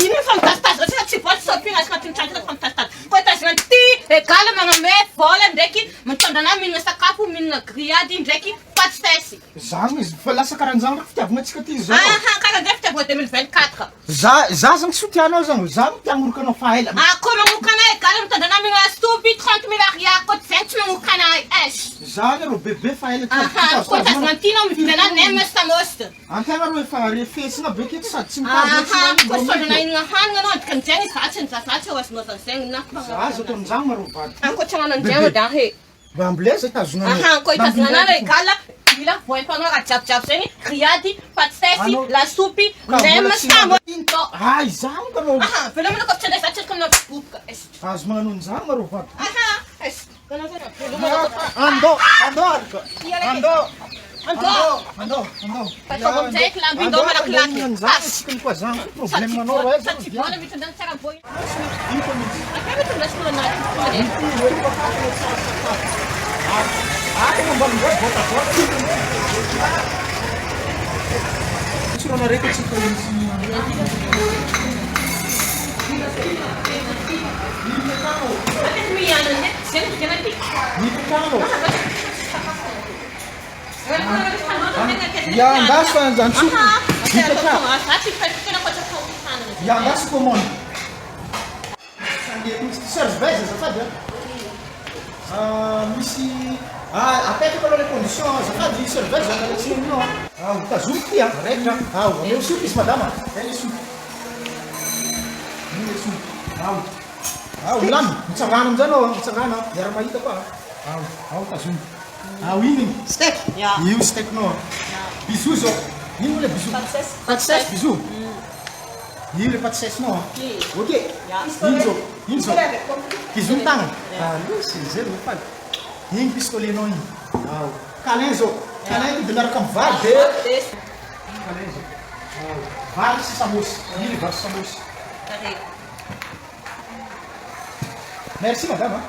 Ino fa mitazitazy loatra tsy voaly shopping azy agnatin'ny trano fa mitazitazy. Koa tazana ty regala magname vola ndraiky mitondra anahy mihinana sakafo mihinana grillade ndraiky paty sesy. Zany izy fa lasa karan'izany raha fitiavanantsika ty zao. Karaha ndray fitiavana 2024. Za zany tsy tianao zany, za no tiangoroka anao fahaela. Koa magnoka anahy regala mitondra anahy mihinana stopy 30 000 ariary koa zay tsy magnoka anahy. Zany rô bebe fahaela Koa tazana ty anao mividy anahy nem samosta. Antegna rô efa refesina bekeky sady tsy mitady Koa sôdana hinana hanina anao dikan'izay izy vatsiny zazatsy ho azonao zan'izay na azo atao amin'izany marô vady. koa tsy manano an'izay da he. Mba ambileza tazona anao. Koa itazona anahy regala mila voaimpanao raha jiabijiaby zegny grillade paty sesy lasopy nem samosta. Izany ka rô. Velomina koa tsy andeha za tsirika amina boboka. Azo magnano an'izany marô vady. Andô. Andô zany koa zany problème manao rô Sa tsy vola mitondra tsara boy. Akay mitondra sy anaty. Surana reka tsy Yandasa zany Yandasa commande. Cerveja azafady misy apetraka aloha le condition azafady cerveja angalatsy aminao. Tazoky ty raiky ameo soupe izy madama. Le soupe. Le soupe. Lamy mitsangana amizay anao mitsangana miara mahita koa. Tazoky. Iny steak. Io steak nao. Bisou zao. Ino le bisou? Paty sesy bisou. Io le paty sesy nao. Ok. Ino zao. Bisou tagna. Lusy zay le faly. Iny pistolet nao iny. Câlin zao. Câlin de miaraka amin'ny vary de. Câlin zao. Vary sy samosy. Ino le vary sy samosy. Merci madame.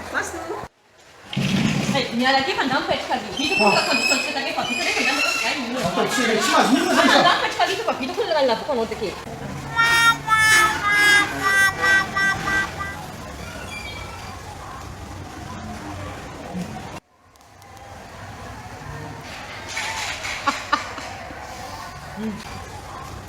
Miala akeo fandamo petraka vita koa condition tsy takeo fa vita ndraiky andamo zay Tsy mahazo minona zany. Andamo petraka vita fa vita koa le lavako anao takeo.